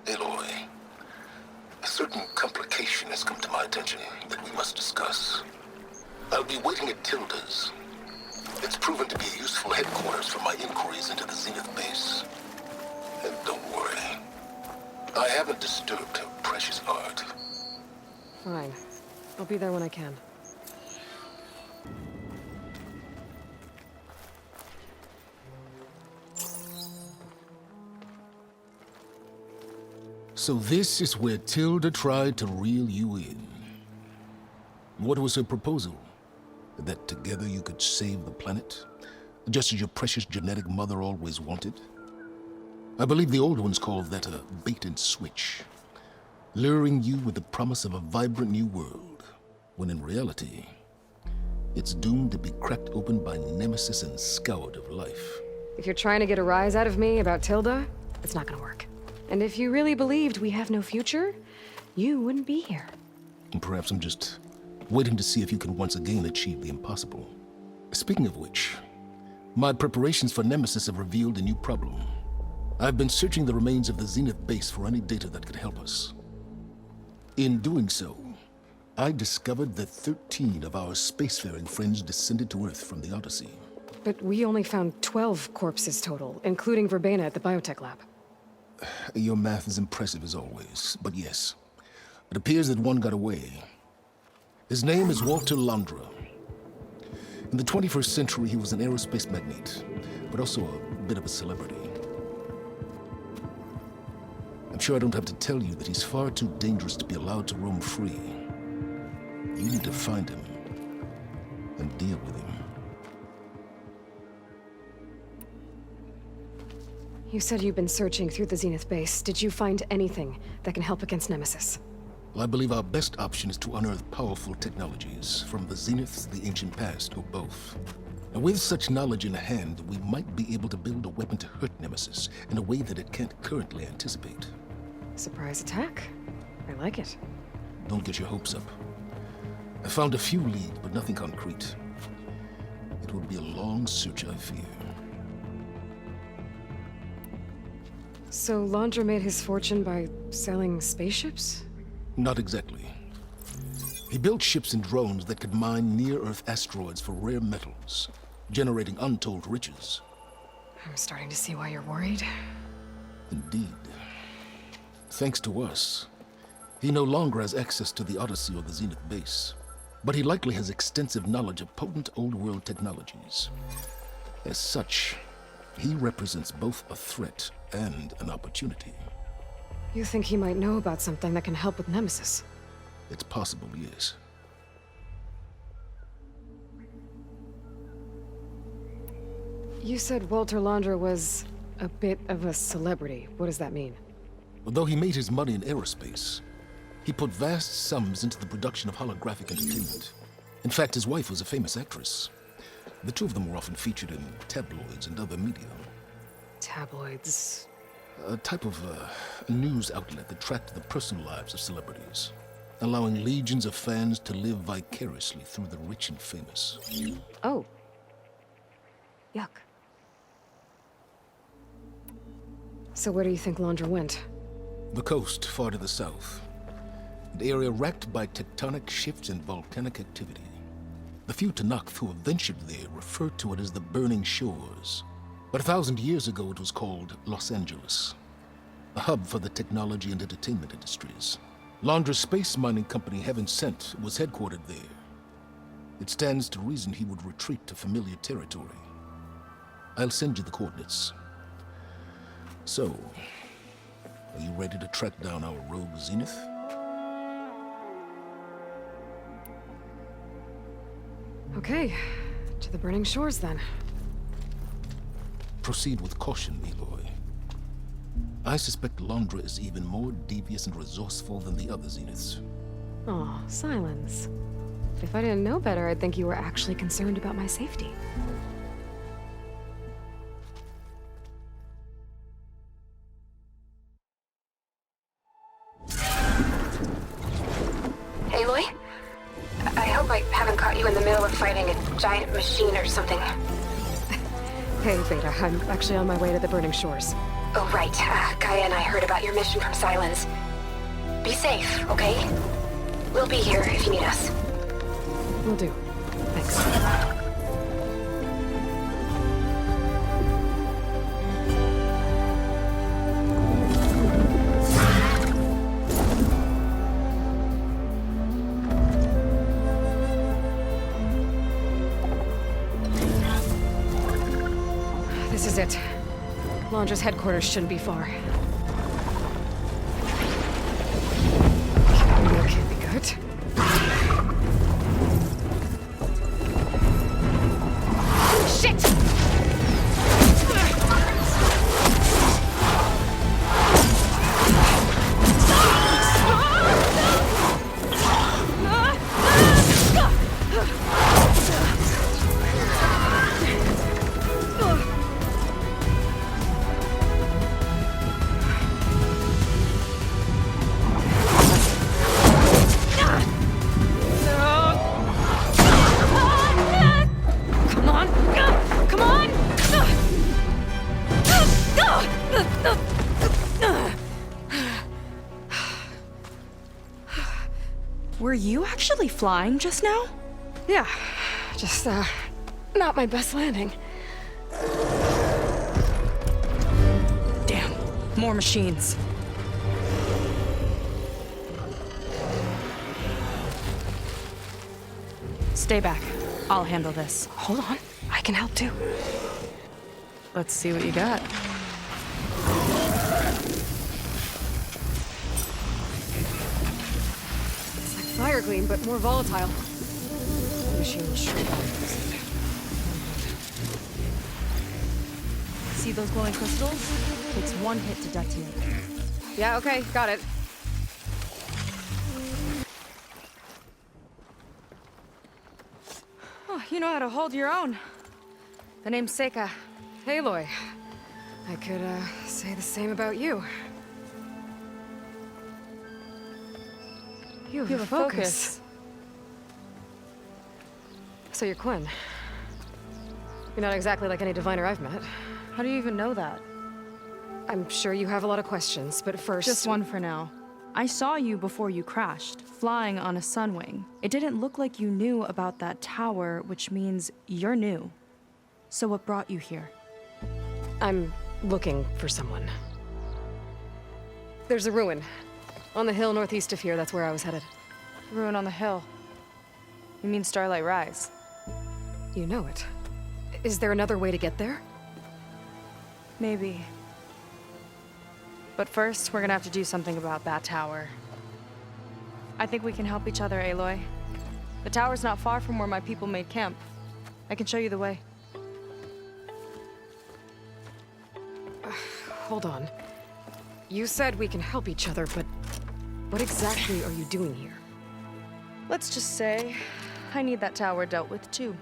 Aloy, a certain complication has come to my attention that we must discuss. I'll be waiting at Tilda's. It's proven to be a useful headquarters for my inquiries into the Zenith base. And don't worry, I haven't disturbed her precious art. Fine. I'll be there when I can. So this is where Tilda tried to reel you in. What was her proposal? That together you could save the planet? Just as your precious genetic mother always wanted? I believe the old ones called that a bait and switch. Luring you with the promise of a vibrant new world, when in reality, it's doomed to be cracked open by Nemesis and scoured of life. If you're trying to get a rise out of me about Tilda, it's not gonna work. And if you really believed we have no future, you wouldn't be here. And perhaps I'm just waiting to see if you can once again achieve the impossible. Speaking of which, my preparations for Nemesis have revealed a new problem. I've been searching the remains of the Zenith base for any data that could help us. In doing so, I discovered that 13 of our spacefaring friends descended to Earth from the Odyssey. But we only found 12 corpses total, including Verbena at the biotech lab. Your math is impressive as always, but yes, it appears that one got away. His name is Walter Londra. In the 21st century, he was an aerospace magnate, but also a bit of a celebrity. I'm sure I don't have to tell you that he's far too dangerous to be allowed to roam free. You need to find him and deal with him. You said you've been searching through the Zenith base. Did you find anything that can help against Nemesis? Well, I believe our best option is to unearth powerful technologies, from the Zeniths, the ancient past, or both. And with such knowledge in hand, we might be able to build a weapon to hurt Nemesis in a way that it can't currently anticipate. Surprise attack? I like it. Don't get your hopes up. I found a few leads, but nothing concrete. It will be a long search, I fear. So Londra made his fortune by selling spaceships? Not exactly. He built ships and drones that could mine near-Earth asteroids for rare metals, generating untold riches. I'm starting to see why you're worried. Indeed. Thanks to us, he no longer has access to the Odyssey or the Zenith base, but he likely has extensive knowledge of potent old-world technologies. As such, he represents both a threat and an opportunity. You think he might know about something that can help with Nemesis? It's possible, yes. You said Walter Londra was a bit of a celebrity. What does that mean? Although he made his money in aerospace, he put vast sums into the production of holographic entertainment. In fact, his wife was a famous actress. The two of them were often featured in tabloids and other media. Tabloids? A type of news outlet that tracked the personal lives of celebrities, allowing legions of fans to live vicariously through the rich and famous. Oh. Yuck. So where do you think Londra went? The coast, far to the south. An area racked by tectonic shifts and volcanic activity. The few Tanakh who have ventured there refer to it as the Burning Shores. But 1,000 years ago it was called Los Angeles, a hub for the technology and entertainment industries. Londra's space mining company, Heaven Sent, was headquartered there. It stands to reason he would retreat to familiar territory. I'll send you the coordinates. So, are you ready to track down our rogue Zenith? Okay, to the Burning Shores then. Proceed with caution, Aloy. I suspect Londra is even more devious and resourceful than the other Zeniths. Aw, silence. If I didn't know better, I'd think you were actually concerned about my safety. Aloy? I hope I haven't caught you in the middle of fighting a giant machine or something. Hey, Beta, I'm actually on my way to the Burning Shores. Oh, right. Gaia and I heard about your mission from Silence. Be safe, okay? We'll be here if you need us. Will do. Thanks. This is it. Laundra's headquarters shouldn't be far. That can't be good. Shit! Were you actually flying just now? Yeah, just, not my best landing. Damn, more machines. Stay back. I'll handle this. Hold on, I can help too. Let's see what you got. Fire gleam, but more volatile. The machine will sure use it. See those glowing crystals? Takes one hit to detonate. Yeah, okay, got it. Oh, you know how to hold your own. The name's Seika. Aloy. I could, say the same about you. You have a focus. So you're Quinn. You're not exactly like any diviner I've met. How do you even know that? I'm sure you have a lot of questions, but first... Just one for now. I saw you before you crashed, flying on a sunwing. It didn't look like you knew about that tower, which means you're new. So what brought you here? I'm looking for someone. There's a ruin. On the hill northeast of here, that's where I was headed. Ruin on the hill. You mean Starlight Rise? You know it. Is there another way to get there? Maybe. But first, we're gonna have to do something about that tower. I think we can help each other, Aloy. The tower's not far from where my people made camp. I can show you the way. Hold on. You said we can help each other, but what exactly are you doing here? Let's just say, I need that tower dealt with too.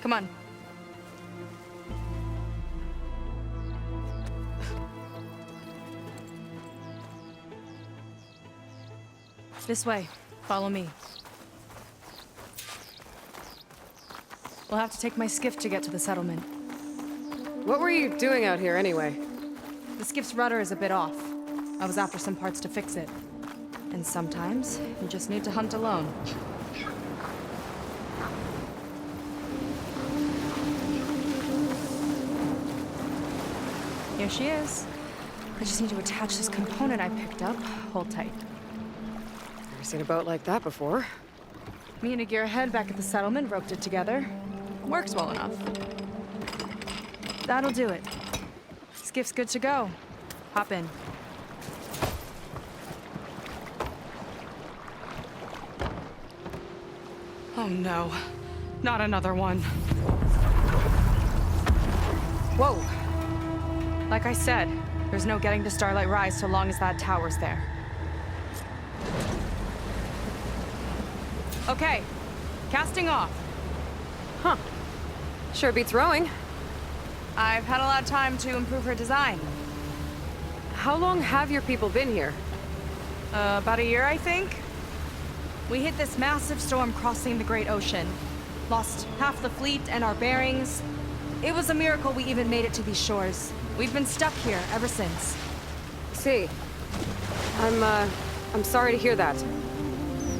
Come on. This way. Follow me. We'll have to take my skiff to get to the settlement. What were you doing out here anyway? The skiff's rudder is a bit off. I was after some parts to fix it. And sometimes, you just need to hunt alone. Here she is. I just need to attach this component I picked up. Hold tight. Never seen a boat like that before. Me and a gearhead back at the settlement roped it together. Works well enough. That'll do it. Skiff's good to go. Hop in. Oh no. Not another one. Whoa. Like I said, there's no getting to Starlight Rise so long as that tower's there. Okay. Casting off. Huh. Sure beats rowing. I've had a lot of time to improve her design. How long have your people been here? About a year, I think. We hit this massive storm crossing the Great Ocean. Lost half the fleet and our bearings. It was a miracle we even made it to these shores. We've been stuck here ever since. See, I'm sorry to hear that.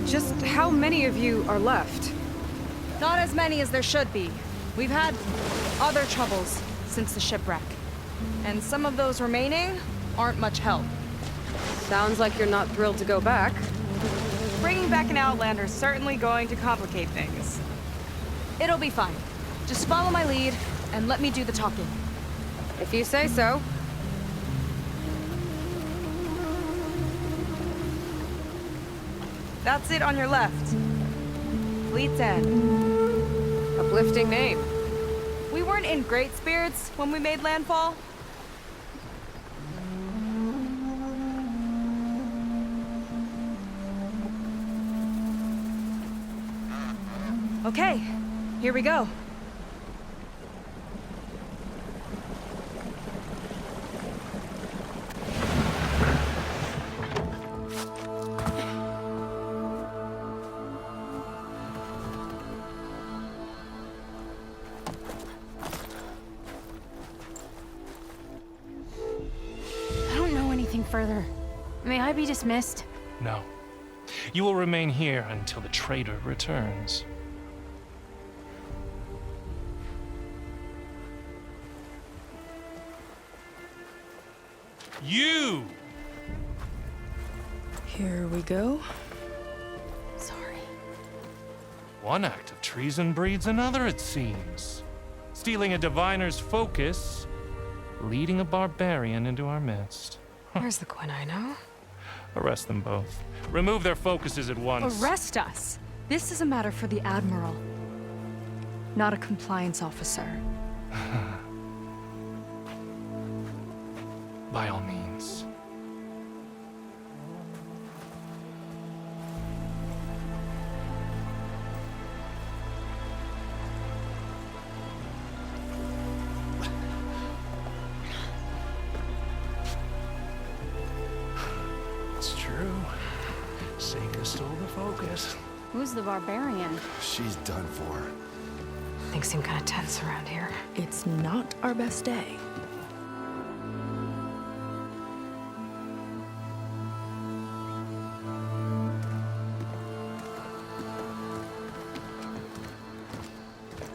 Just how many of you are left? Not as many as there should be. We've had other troubles since the shipwreck. And some of those remaining aren't much help. Sounds like you're not thrilled to go back. Bringing back an Outlander's certainly going to complicate things. It'll be fine. Just follow my lead and let me do the talking. If you say so. That's it on your left. Fleet's End. Uplifting name. We weren't in great spirits when we made landfall. Okay, here we go. I don't know anything further. May I be dismissed? No. You will remain here until the traitor returns. You! Here we go. Sorry. One act of treason breeds another, it seems. Stealing a diviner's focus, leading a barbarian into our midst. Where's the quinino? Arrest them both. Remove their focuses at once. Arrest us. This is a matter for the Admiral, not a compliance officer. By all means. It's true. Seika stole the focus. Who's the barbarian? She's done for. Things seem kind of tense around here. It's not our best day.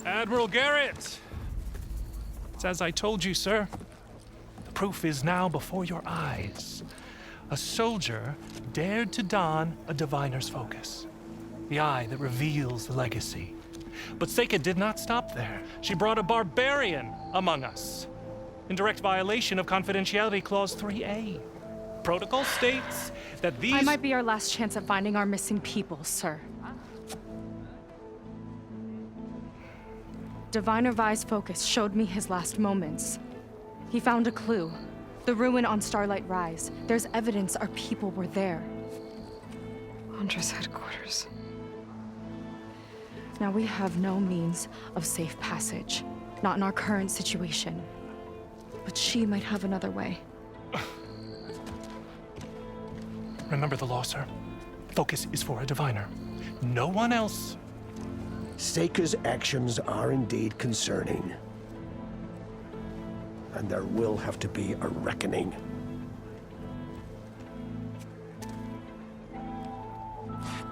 Admiral Garrett! It's as I told you, sir. The proof is now before your eyes. A soldier dared to don a diviner's focus. The eye that reveals the legacy. But Seika did not stop there. She brought a barbarian among us. In direct violation of Confidentiality Clause 3A. Protocol states that these— I might be our last chance at finding our missing people, sir. Diviner Vi's focus showed me his last moments. He found a clue. The ruin on Starlight Rise. There's evidence our people were there. Huntress headquarters. Now we have no means of safe passage. Not in our current situation. But she might have another way. Remember the law, sir. Focus is for a diviner. No one else. Seika's actions are indeed concerning. And there will have to be a reckoning.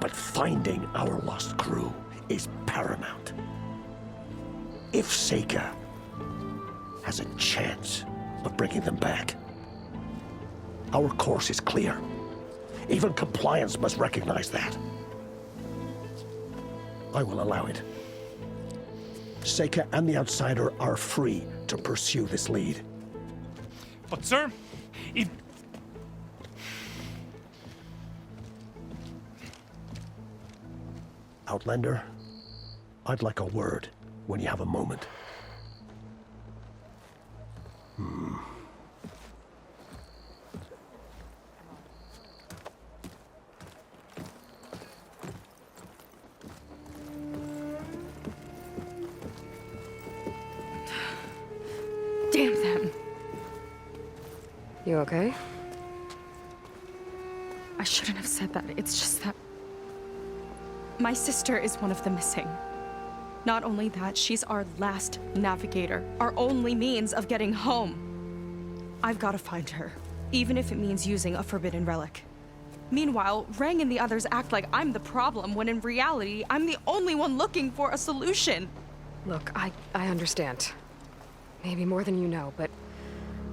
But finding our lost crew is paramount. If Seika has a chance of bringing them back, our course is clear. Even compliance must recognize that. I will allow it. Seika and the Outsider are free to pursue this lead. But, sir, if... Outlander, I'd like a word when you have a moment. Damn them. You okay? I shouldn't have said that. It's just that my sister is one of the missing. Not only that, she's our last navigator, our only means of getting home. I've got to find her, even if it means using a forbidden relic. Meanwhile, Rang and the others act like I'm the problem, when in reality, I'm the only one looking for a solution. Look, I understand. Maybe more than you know, but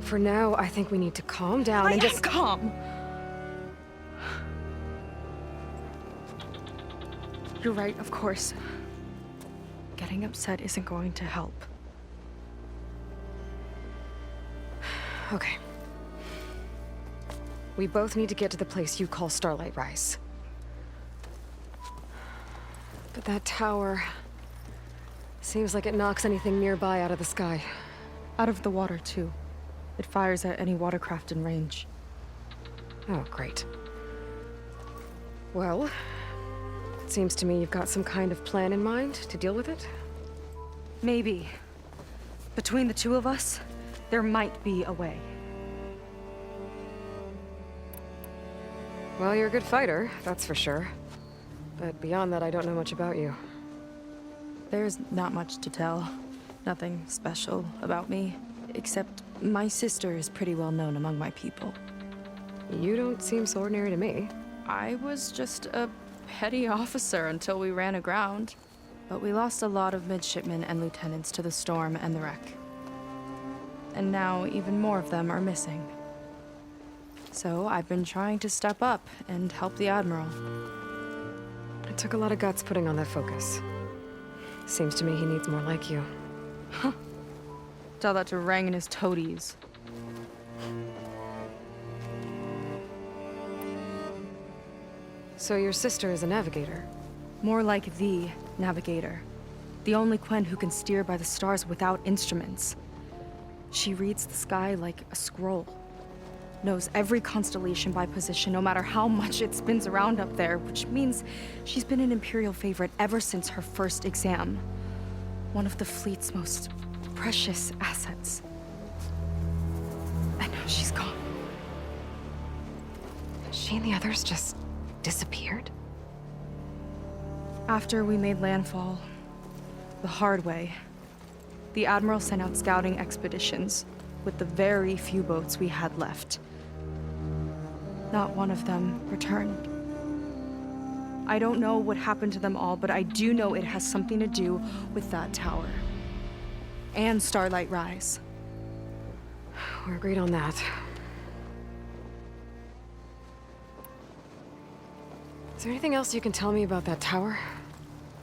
for now, I think we need to calm down and just... calm! You're right, of course. Getting upset isn't going to help. Okay. We both need to get to the place you call Starlight Rise. But that tower... seems like it knocks anything nearby out of the sky. Out of the water, too. It fires at any watercraft in range. Oh, great. Well, it seems to me you've got some kind of plan in mind to deal with it. Maybe. Between the two of us, there might be a way. Well, you're a good fighter, that's for sure. But beyond that, I don't know much about you. There's not much to tell. Nothing special about me. Except my sister is pretty well known among my people. You don't seem so ordinary to me. I was just a petty officer until we ran aground. But we lost a lot of midshipmen and lieutenants to the storm and the wreck. And now even more of them are missing. So I've been trying to step up and help the Admiral. It took a lot of guts putting on that focus. Seems to me he needs more like you. Huh. Tell that to Rang and his toadies. So your sister is a navigator? More like the navigator. The only Quen who can steer by the stars without instruments. She reads the sky like a scroll. Knows every constellation by position, no matter how much it spins around up there, which means she's been an Imperial favorite ever since her first exam. One of the fleet's most precious assets. And now she's gone. She and the others just disappeared? After we made landfall, the hard way, the Admiral sent out scouting expeditions with the very few boats we had left. Not one of them returned. I don't know what happened to them all, but I do know it has something to do with that tower. And Starlight Rise. We're agreed on that. Is there anything else you can tell me about that tower?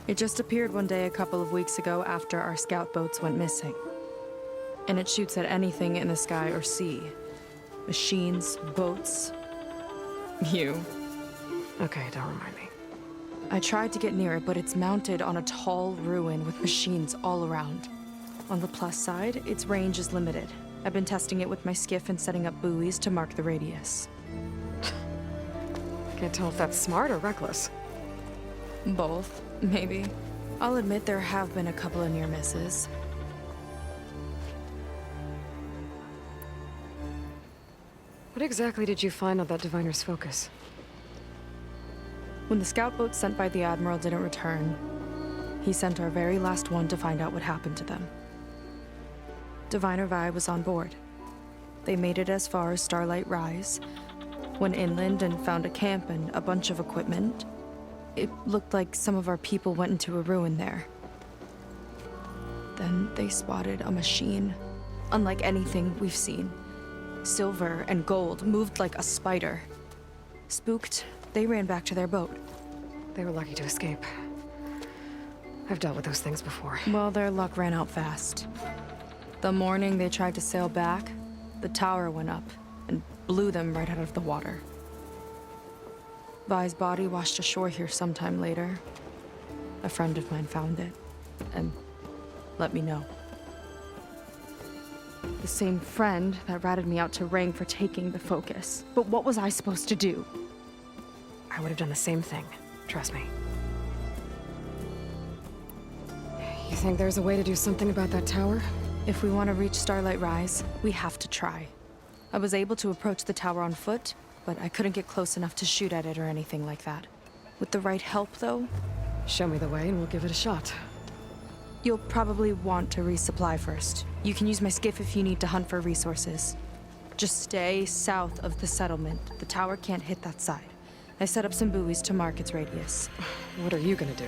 It just appeared one day a couple of weeks ago after our scout boats went missing. And it shoots at anything in the sky or sea. Machines, boats. You. Okay, don't remind me. I tried to get near it, but it's mounted on a tall ruin with machines all around. On the plus side, its range is limited. I've been testing it with my skiff and setting up buoys to mark the radius. Can't tell if that's smart or reckless. Both, maybe. I'll admit there have been a couple of near misses. What exactly did you find on that diviner's focus? When the scout boat sent by the Admiral didn't return, he sent our very last one to find out what happened to them. Diviner Vi was on board. They made it as far as Starlight Rise, went inland and found a camp and a bunch of equipment. It looked like some of our people went into a ruin there. Then they spotted a machine, unlike anything we've seen. Silver and gold, moved like a spider. Spooked, they ran back to their boat. They were lucky to escape. I've dealt with those things before. Well, their luck ran out fast. The morning they tried to sail back, the tower went up and blew them right out of the water. Vi's body washed ashore here sometime later. A friend of mine found it and let me know. The same friend that ratted me out to Rang for taking the focus. But what was I supposed to do? I would have done the same thing. Trust me. You think there's a way to do something about that tower? If we want to reach Starlight Rise, we have to try. I was able to approach the tower on foot, but I couldn't get close enough to shoot at it or anything like that. With the right help, though... Show me the way and we'll give it a shot. You'll probably want to resupply first. You can use my skiff if you need to hunt for resources. Just stay south of the settlement. The tower can't hit that side. I set up some buoys to mark its radius. What are you gonna do?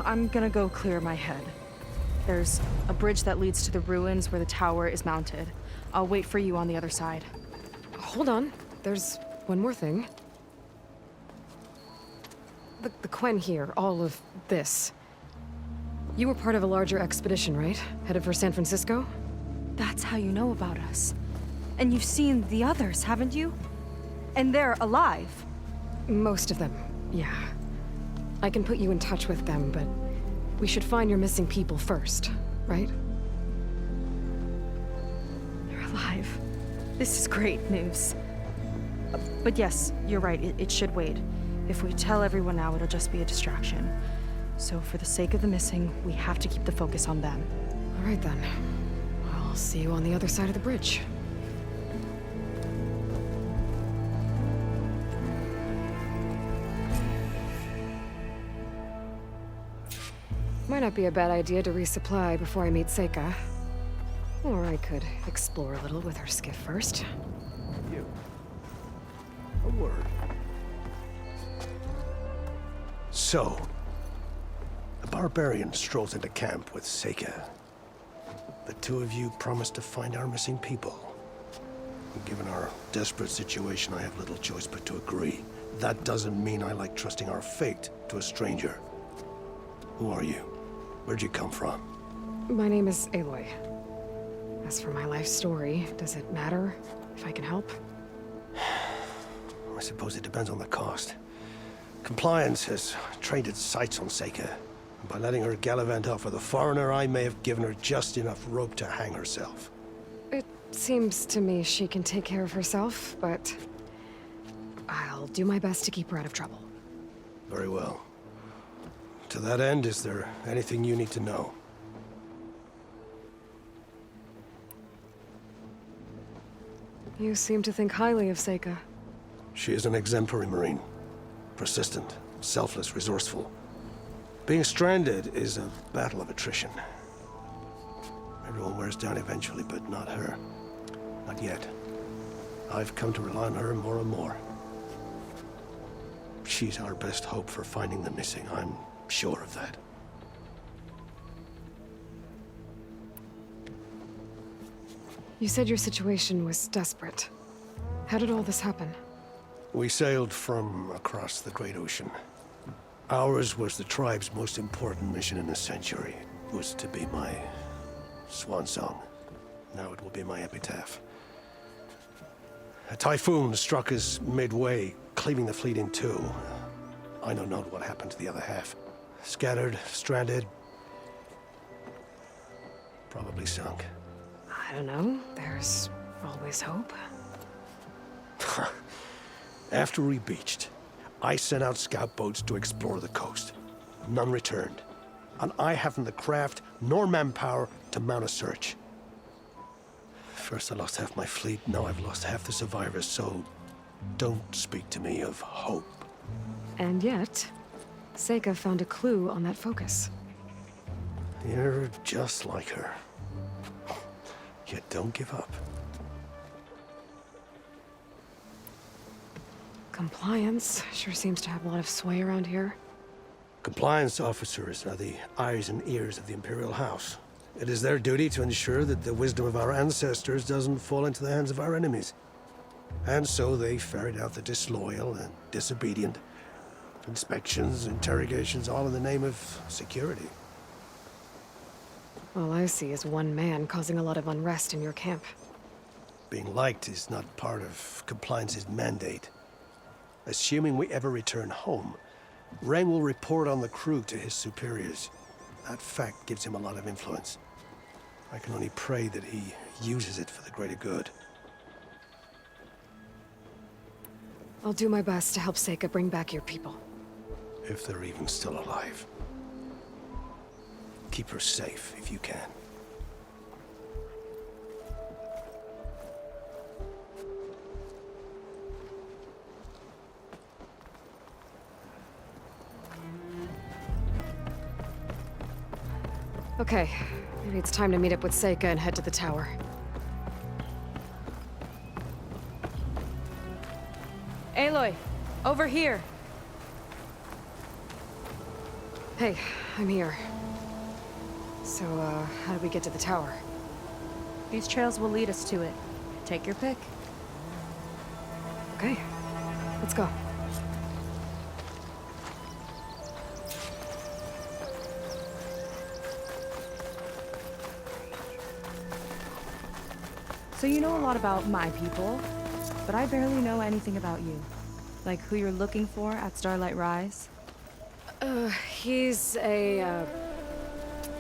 I'm gonna go clear my head. There's a bridge that leads to the ruins where the tower is mounted. I'll wait for you on the other side. Hold on. There's one more thing. The Quen here, all of this. You were part of a larger expedition, right? Headed for San Francisco? That's how you know about us. And you've seen the others, haven't you? And they're alive. Most of them, yeah. I can put you in touch with them, but we should find your missing people first, right? They're alive. This is great news. But yes, you're right, it should wait. If we tell everyone now, it'll just be a distraction. So for the sake of the missing, we have to keep the focus on them. All right then. I'll see you on the other side of the bridge. Might not be a bad idea to resupply before I meet Seika. Or I could explore a little with her skiff first. You. A word. So, a barbarian strolls into camp with Seika. The two of you promised to find our missing people. Given our desperate situation, I have little choice but to agree. That doesn't mean I like trusting our fate to a stranger. Who are you? Where'd you come from? My name is Aloy. As for my life story, does it matter if I can help? I suppose it depends on the cost. Compliance has trained its sights on Seika. By letting her gallivant off with a foreigner, I may have given her just enough rope to hang herself. It seems to me she can take care of herself, but I'll do my best to keep her out of trouble. Very well. To that end, is there anything you need to know? You seem to think highly of Seika. She is an exemplary Marine. Persistent, selfless, resourceful. Being stranded is a battle of attrition. Everyone wears down eventually, but not her. Not yet. I've come to rely on her more and more. She's our best hope for finding the missing. I'm sure of that. You said your situation was desperate. How did all this happen? We sailed from across the Great Ocean. Ours was the tribe's most important mission in a century. It was to be my swan song. Now it will be my epitaph. A typhoon struck us midway, cleaving the fleet in two. I know not what happened to the other half. Scattered, stranded, probably sunk. I don't know. There's always hope. After we beached, I sent out scout boats to explore the coast. None returned. And I haven't the craft nor manpower to mount a search. First I lost half my fleet, now I've lost half the survivors, so don't speak to me of hope. And yet, Seika found a clue on that focus. You're just like her. Yet don't give up. Compliance sure seems to have a lot of sway around here. Compliance officers are the eyes and ears of the Imperial House. It is their duty to ensure that the wisdom of our ancestors doesn't fall into the hands of our enemies. And so they ferret out the disloyal and disobedient. Inspections, interrogations, all in the name of security. All I see is one man causing a lot of unrest in your camp. Being liked is not part of Compliance's mandate. Assuming we ever return home, Ren will report on the crew to his superiors. That fact gives him a lot of influence. I can only pray that he uses it for the greater good. I'll do my best to help Seika bring back your people. If they're even still alive. Keep her safe if you can. Okay, maybe it's time to meet up with Seika and head to the tower. Aloy, over here. Hey, I'm here. So, how do we get to the tower? These trails will lead us to it. Take your pick. Okay, let's go. So you know a lot about my people, but I barely know anything about you. Like who you're looking for at Starlight Rise? He's a,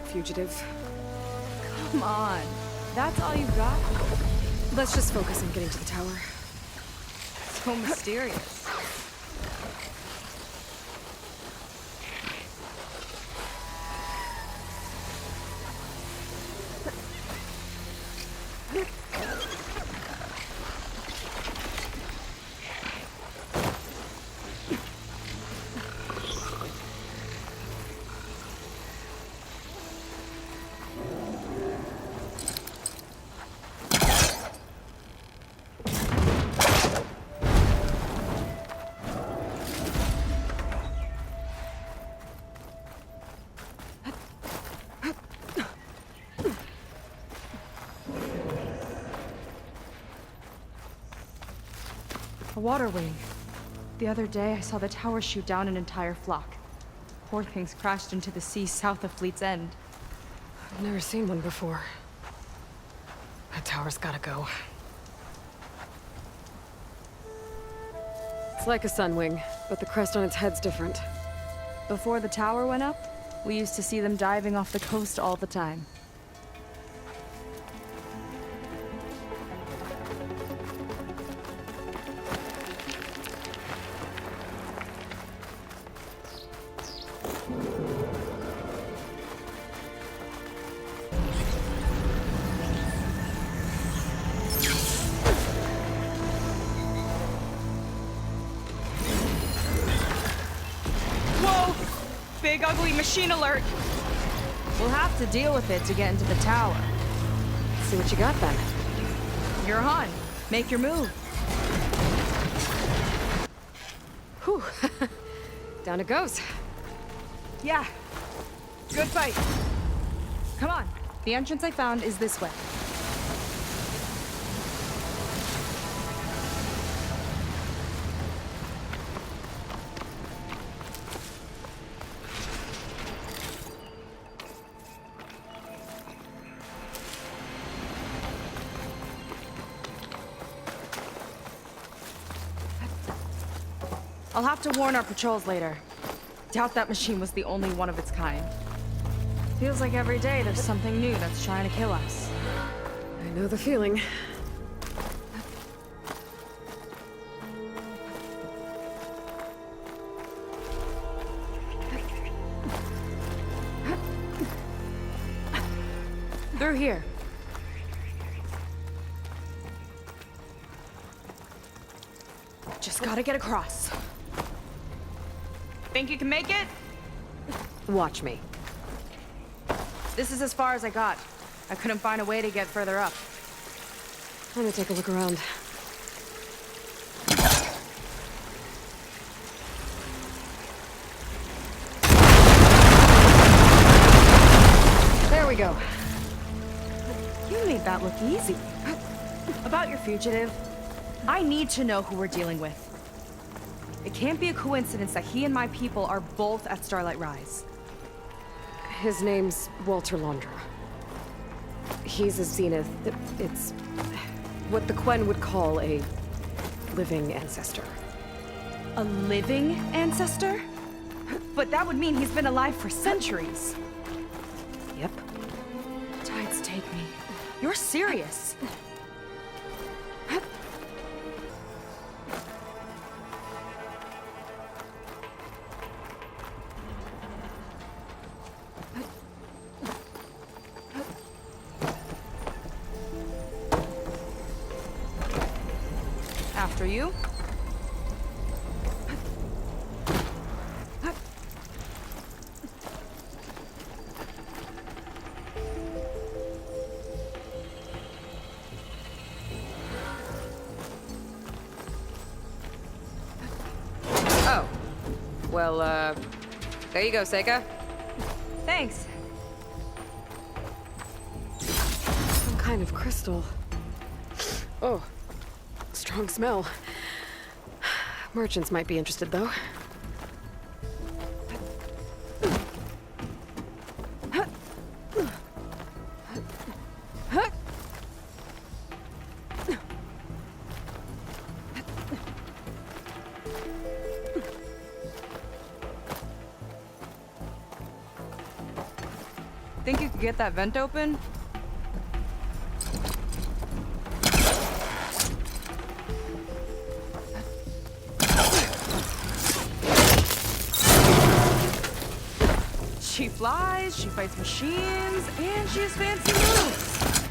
fugitive. Come on, that's all you got? Let's just focus on getting to the tower. So mysterious. A water wing. The other day, I saw the tower shoot down an entire flock. Poor things crashed into the sea south of Fleet's End. I've never seen one before. That tower's gotta go. It's like a sunwing, but the crest on its head's different. Before the tower went up, we used to see them diving off the coast all the time. Whoa! Big ugly machine alert! We'll have to deal with it to get into the tower. Let's see what you got then. You're on. Make your move. Whew. Down it goes. Yeah. Good fight. Come on. The entrance I found is this way. I'll have to warn our patrols later. Doubt that machine was the only one of its kind. Feels like every day there's something new that's trying to kill us. I know the feeling. Through here. Just gotta get across. Think you can make it? Watch me. This is as far as I got. I couldn't find a way to get further up. Let me take a look around. There we go. You made that look easy. About your fugitive, I need to know who we're dealing with. It can't be a coincidence that he and my people are both at Starlight Rise. His name's Walter Londra. He's a Zenith. It's what the Quen would call a living ancestor. A living ancestor? But that would mean he's been alive for centuries. Yep. Tides take me. You're serious. After you. Well, there you go, Seika. Thanks. Some kind of crystal. Oh, strong smell. Merchants might be interested, though. Think you could get that vent open? She flies, she fights machines, and she has fancy moves.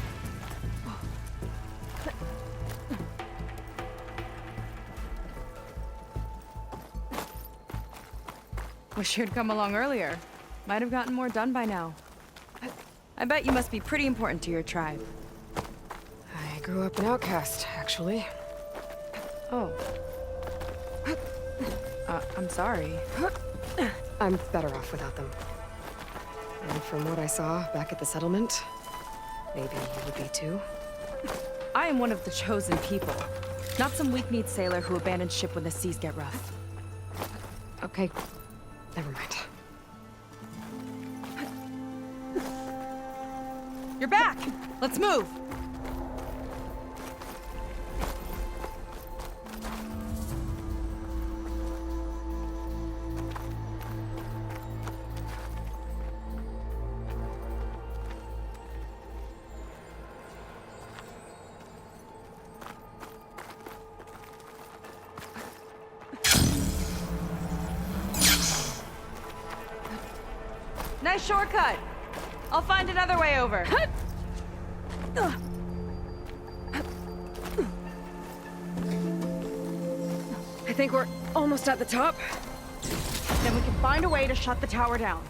Wish you'd come along earlier. Might have gotten more done by now. I bet you must be pretty important to your tribe. I grew up an outcast, actually. Oh. I'm sorry. I'm better off without them. And from what I saw back at the settlement, maybe you would be too. I am one of the chosen people. Not some weak-kneed sailor who abandoned ship when the seas get rough. Okay, never mind. You're back! Let's move! Nice shortcut! I'll find another way over. I think we're almost at the top. Then we can find a way to shut the tower down.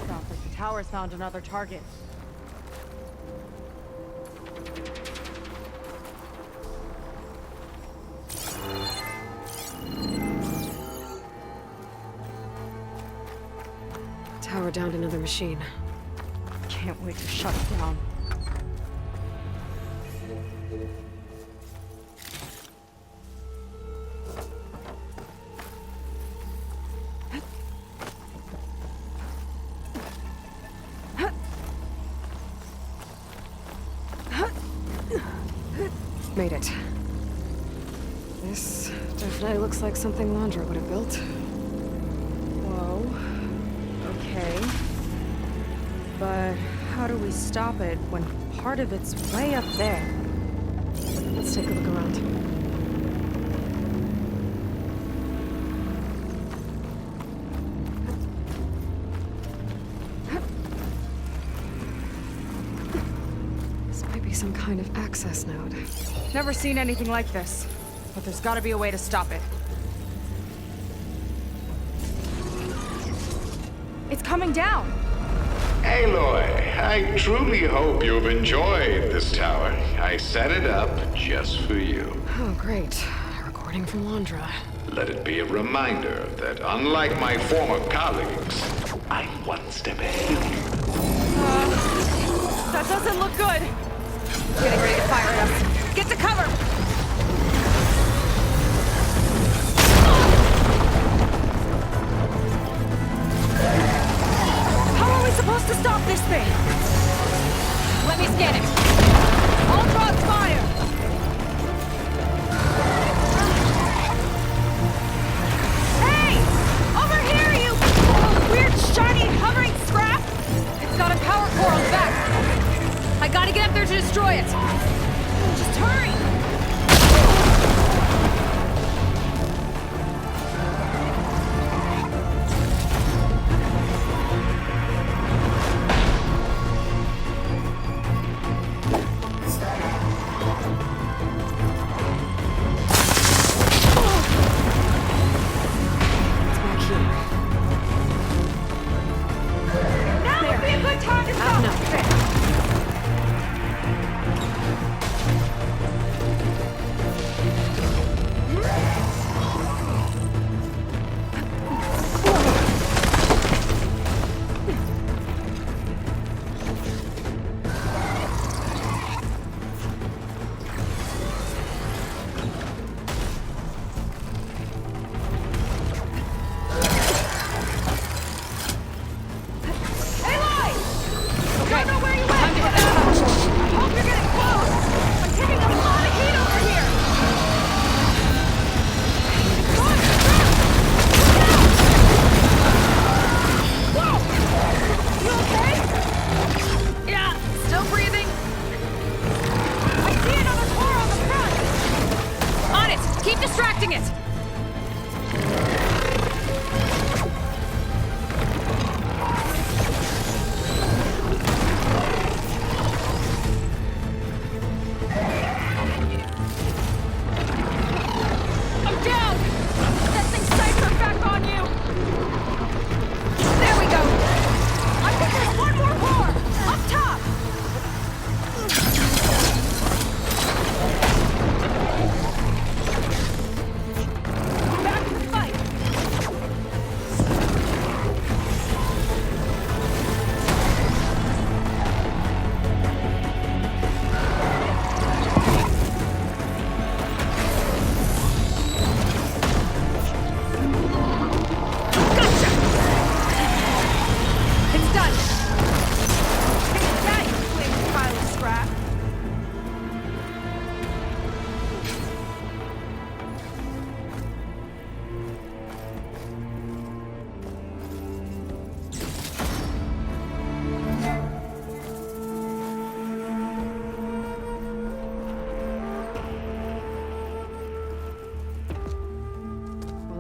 Sounds like the tower's found another target. Tower downed another machine. Can't wait to shut it down. Made it. This definitely looks like something Londra would have built. Whoa. Okay. But how do we stop it when part of it's way up there? Let's take a look around. This might be some kind of access node. Never seen anything like this. But there's gotta be a way to stop it. It's coming down! Aloy, I truly hope you've enjoyed this tower. I set it up just for you. Oh, great. A recording from Londra. Let it be a reminder that unlike my former colleagues, I'm one step ahead of you. That doesn't look good! Getting ready to fire at us. Get to cover! How are we supposed to stop this thing? Let me scan it. All cross fire! Hey! Over here, you weird, shiny, hovering scrap! It's got a power core on the back. I gotta get up there to destroy it. Just hurry! It's back here. Now,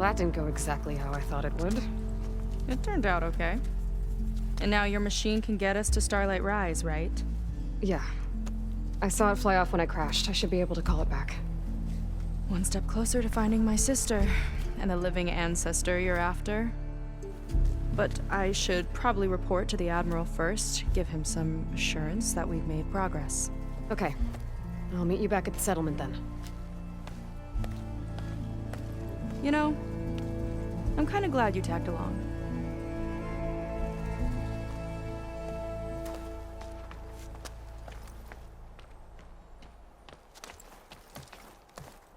that didn't go exactly how I thought it would. It turned out okay. And now your machine can get us to Starlight Rise, right? Yeah. I saw it fly off when I crashed. I should be able to call it back. One step closer to finding my sister, and the living ancestor you're after. But I should probably report to the Admiral first, give him some assurance that we've made progress. Okay. I'll meet you back at the settlement then. You know, I'm kind of glad you tagged along.